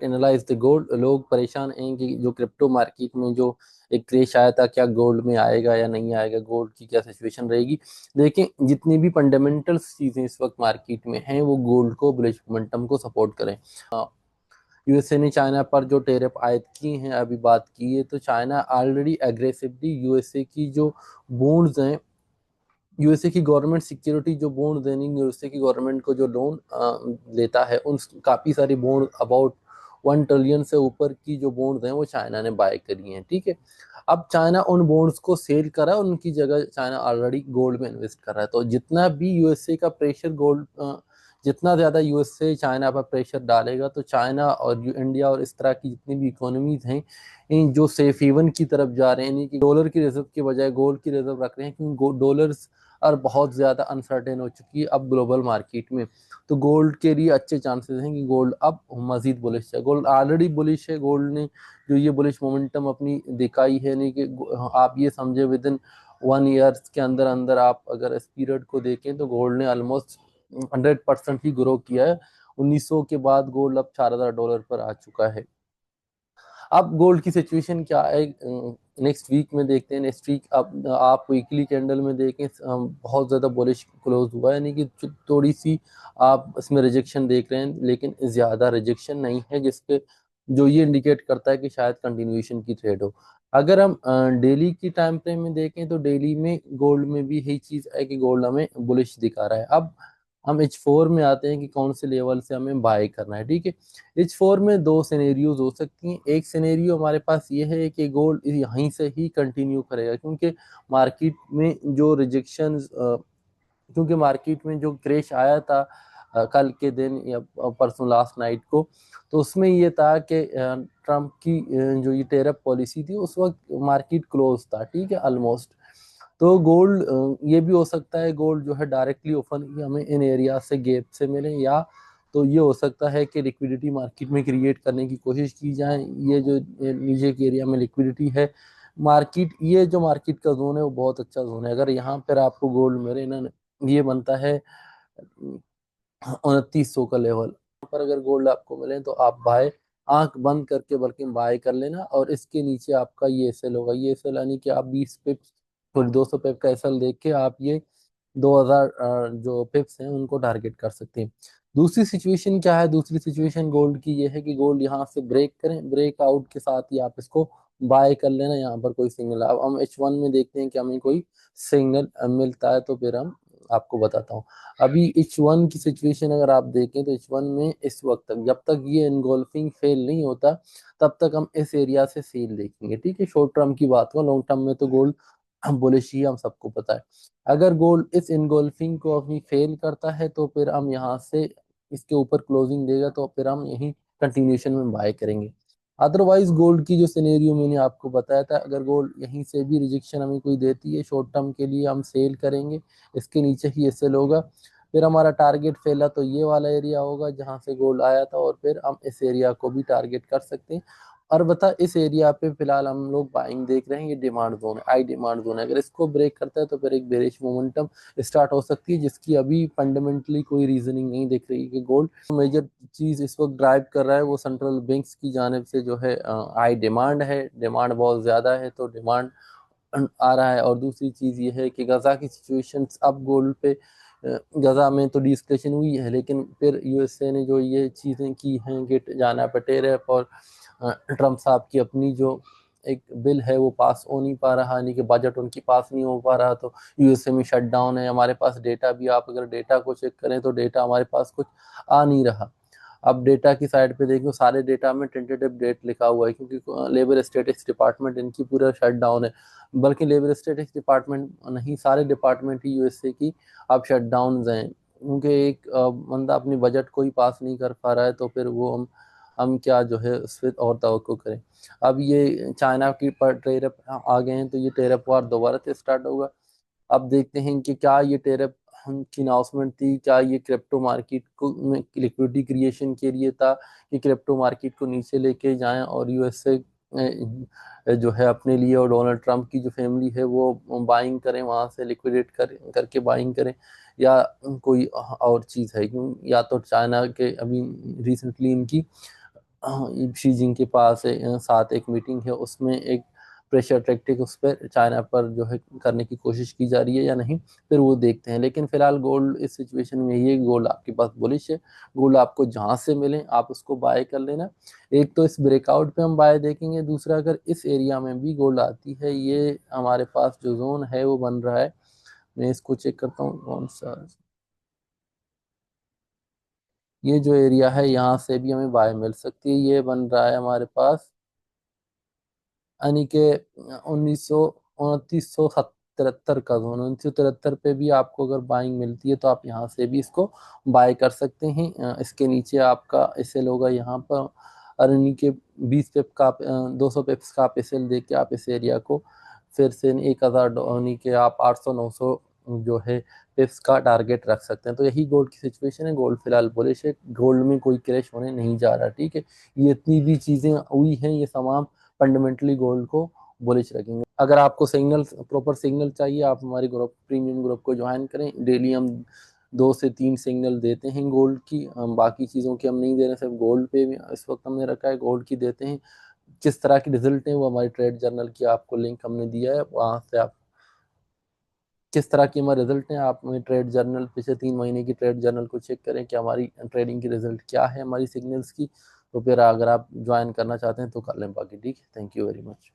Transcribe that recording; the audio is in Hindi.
Analyse the gold. लोग परेशान हैं कि जो क्रिप्टो मार्केट में जो एक क्रेश आया था, क्या गोल्ड में आएगा या नहीं आएगा, गोल्ड की क्या सिचुएशन रहेगी। लेकिन जितनी भी फंडामेंटल चीजें इस वक्त मार्केट में हैं वो गोल्ड को, बुलिश मोमेंटम को सपोर्ट करें। यूएसए ने चाइना पर जो टैरिफ आयद की हैं, अभी बात की है, तो चाइना ऑलरेडी एग्रेसिवली यूएसए की जो बॉन्ड्स हैं, यूएसए की गवर्नमेंट सिक्योरिटी जो बॉन्ड देनी, यूएसए की गवर्नमेंट को जो लोन लेता है, उन काफ़ी सारी बॉन्ड, अबाउट 1 ट्रिलियन से ऊपर की जो बॉन्ड हैं वो चाइना ने बाय करी हैं। ठीक है, अब चाइना उन बॉन्ड्स को सेल कर रहा है, उनकी जगह चाइना ऑलरेडी गोल्ड में इन्वेस्ट कर रहा है। तो जितना भी यूएसए का प्रेशर गोल्ड, जितना ज़्यादा यूएसए चाइना पर प्रेशर डालेगा, तो चाइना और इंडिया और इस तरह की जितनी भी इकोनॉमीज हैं, इन जो सेफ हेवन की तरफ जा रहे हैं, यानी कि डॉलर की रिजर्व की बजाय गोल्ड की रिजर्व रख रहे हैं, क्योंकि डॉलर्स और बहुत ज़्यादा अनसर्टेन हो चुकी है अब ग्लोबल मार्केट में। तो गोल्ड के लिए अच्छे चांसेस हैं कि गोल्ड अब मजीद बुलिश है। गोल्ड ऑलरेडी बुलिश है। गोल्ड ने जो ये बुलिश मोमेंटम अपनी दिखाई है, नहीं कि आप ये समझे विद इन 1 ईयर के अंदर अंदर, आप अगर इस पीरियड को देखें तो गोल्ड ने ऑलमोस्ट 100% ही ग्रो किया है। 1900 के बाद गोल्ड अब $4000 पर आ चुका है। अब गोल्ड की सिचुएशन क्या है नेक्स्ट वीक में देखते हैं। नेक्स्ट वीक अब आप वीकली कैंडल में देखें, बहुत ज़्यादा बुलिश क्लोज हुआ है, यानी कि थोड़ी सी आप इसमें रिजेक्शन देख रहे हैं, लेकिन ज़्यादा रिजेक्शन नहीं है, जिसपे जो ये इंडिकेट करता है कि शायद कंटिन्यूएशन की ट्रेड हो। अगर हम डेली की टाइम फ्रेम में देखें तो डेली में गोल्ड में भी यही चीज़ है कि गोल्ड हमें बुलिश दिखा रहा है। अब हम H4 में आते हैं कि कौन से लेवल से हमें बाय करना है। ठीक है, H4 में दो सिनेरियोज हो सकती हैं। एक सिनेरियो हमारे पास ये है कि गोल्ड यहीं से ही कंटिन्यू करेगा, क्योंकि मार्केट में जो रिजेक्शन, क्योंकि मार्केट में जो क्रैश आया था कल के दिन या परसों लास्ट नाइट को, तो उसमें ये था कि ट्रम्प की जो ये टेरिफ पॉलिसी थी, उस वक्त मार्केट क्लोज था। ठीक है, ऑलमोस्ट। तो गोल्ड ये भी हो सकता है गोल्ड जो है डायरेक्टली ओपन हमें इन एरिया से गैप से मिले, या तो ये हो सकता है कि लिक्विडिटी मार्केट में क्रिएट करने की कोशिश की जाए। ये जो नीचे के एरिया में लिक्विडिटी है, मार्केट, ये जो मार्केट का जोन है वो बहुत अच्छा जोन है। अगर यहाँ पर आपको गोल्ड मिले ना, ये बनता है 2900 का लेवल पर, अगर गोल्ड आपको मिले तो आप बाय, आंख बंद करके बल्कि बाय कर लेना। और इसके नीचे आपका ये एसएल होगा। ये एसएल यानी कि आप 20 पिप्स, सॉरी 200 पिप का एसएल देख के आप ये 2000 जो पिप्स हैं उनको टारगेट कर सकते हैं। दूसरी सिचुएशन क्या है? दूसरी सिचुएशन गोल्ड की ये है कि गोल्ड यहाँ से ब्रेक करें, ब्रेक आउट के साथ ही आप इसको बाय कर लेना। यहाँ पर कोई सिग्नल, अब हम H1 में देखते हैं कि हमें कोई सिग्नल मिलता है तो फिर हम आपको बताता हूँ। अभी H1 की सिचुएशन अगर आप देखें तो H1 में इस वक्त तक, जब तक ये एनगोल्फिंग फेल नहीं होता, तब तक हम इस एरिया से सेल देखेंगे। ठीक है, शॉर्ट टर्म की बात हो, लॉन्ग टर्म में तो गोल्ड हम बुलिश ही, हम सबको पता है। अगर गोल्ड इस इनगोल्फिंग को अपनी फेल करता है तो फिर हम यहाँ से इसके ऊपर क्लोजिंग देगा तो फिर हम यहीं कंटिन्यूशन में बाय करेंगे। अदरवाइज गोल्ड की जो सिनेरियो मैंने आपको बताया था, अगर गोल्ड यहीं से भी रिजेक्शन हमें कोई देती है शॉर्ट टर्म के लिए, हम सेल करेंगे। इसके नीचे ही एसएल होगा। फिर हमारा टारगेट फैला तो ये वाला एरिया होगा जहां से गोल्ड आया था, और फिर हम इस एरिया को भी टारगेट कर सकते हैं। और बता, इस एरिया पे फिलहाल हम लोग बाइंग देख रहे हैं। ये डिमांड जोन है, आई डिमांड जोन है। अगर इसको ब्रेक करता है तो फिर एक बेरिश मोमेंटम स्टार्ट हो सकती है, जिसकी अभी फंडामेंटली कोई रीजनिंग नहीं दिख रही कि गोल्ड मेजर चीज इस वक्त ड्राइव कर रहा है वो सेंट्रल बैंक्स की जानिब से जो है हाई डिमांड है। डिमांड बहुत ज्यादा है तो डिमांड आ रहा है। और दूसरी चीज ये है कि गजा की सिचुएशन अब गोल्ड पे, गजा में तो डिस्कशन हुई है, लेकिन फिर यूएसए ने जो ये चीजें की हैं कि जाना पे टेरिफ, और ट्रम्प साहब की अपनी जो एक बिल है वो पास हो नहीं पा रहा, यानी कि बजट उनकी पास नहीं हो पा रहा, तो यूएसए में शट डाउन है। हमारे पास डेटा भी, आप अगर डेटा को चेक करें तो डेटा हमारे पास कुछ आ नहीं रहा। अब डेटा की साइड पे देखो, सारे डेटा में टेंटेटिव डेट लिखा हुआ है, क्योंकि लेबर स्टेटिक्स डिपार्टमेंट इनकी पूरा शट डाउन है। बल्कि लेबर स्टेटिक्स डिपार्टमेंट नहीं, सारे डिपार्टमेंट ही यूएसए की अब शट डाउन हैं, क्योंकि एक बंदा अपनी बजट को ही पास नहीं कर पा रहा है, तो फिर वो हम क्या जो है उस पर और तवक्को करें। अब ये चाइना की पर टेरिफ आ गए हैं, तो ये टेरिफ वार दोबारा से स्टार्ट होगा। अब देखते हैं कि क्या ये टेरिफ की अनाउंसमेंट थी, क्या ये क्रिप्टो मार्केट को में लिक्विडिटी क्रिएशन के लिए था, कि क्रिप्टो मार्केट को नीचे लेके जाएं और यूएसए जो है अपने लिए, और डोनाल्ड ट्रंप की जो फैमिली है वो बाइंग करें, वहां से लिक्विडेट करके बाइंग करें, या कोई और चीज़ है। क्यों, या तो चाइना के अभी रिसेंटली इनकी शी जिन के पास साथ एक मीटिंग है, उसमें एक प्रेशर टैक्टिक उस पर चाइना पर जो है करने की कोशिश की जा रही है या नहीं, फिर वो देखते हैं। लेकिन फिलहाल गोल्ड इस सिचुएशन में ये गोल्ड आपके पास बुलिश है। गोल्ड आपको जहां से मिले आप उसको बाय कर लेना। एक तो इस ब्रेकआउट पे हम बाय देखेंगे, दूसरा अगर इस एरिया में भी गोल्ड आती है, ये हमारे पास जो जोन है वो बन रहा है, मैं इसको चेक करता हूँ कौन सा। ये जो एरिया है यहाँ से भी हमें बाय मिल सकती है, ये बन रहा है हमारे पास यानी कि 1973 का जोन। 1973 पे भी आपको अगर बाइंग मिलती है तो आप यहाँ से भी इसको बाय कर सकते हैं। इसके नीचे आपका एसएल होगा यहाँ पर, और इन्हीं के 20 पिप का 200 पिप्स का आप एसएल दे के आप इस एरिया को फिर से 1000 यानी कि आप 800-900 जो है पिप्स का टारगेट रख सकते हैं। तो यही गोल्ड की सिचुएशन है। गोल्ड फिलहाल बुलिश है, गोल्ड में कोई क्रैश होने नहीं जा रहा, ठीक है। ये इतनी भी चीजें हुई हैं, ये तमाम फंडामेंटली गोल्ड को बुलिश रखेंगे। अगर आपको सिग्नल, प्रॉपर सिग्नल चाहिए, आप हमारे ग्रुप, प्रीमियम ग्रुप को ज्वाइन करें। डेली हम 2 से 3 सिग्नल देते हैं गोल्ड की, हम बाकी चीज़ों की हम नहीं दे रहे, सिर्फ गोल्ड पे भी इस वक्त हमने रखा है, गोल्ड की देते हैं। किस तरह की रिजल्ट है वो हमारे ट्रेड जर्नल की आपको लिंक हमने दिया है, वहाँ से आप किस तरह की हमारे रिजल्ट हैं, आप हमें ट्रेड जर्नल पिछले 3 महीने की ट्रेड जर्नल को चेक करें कि हमारी ट्रेडिंग की रिजल्ट क्या है हमारी सिग्नल्स की। तो फिर अगर आप ज्वाइन करना चाहते हैं तो कर लें, बाकी ठीक है। Thank you very much.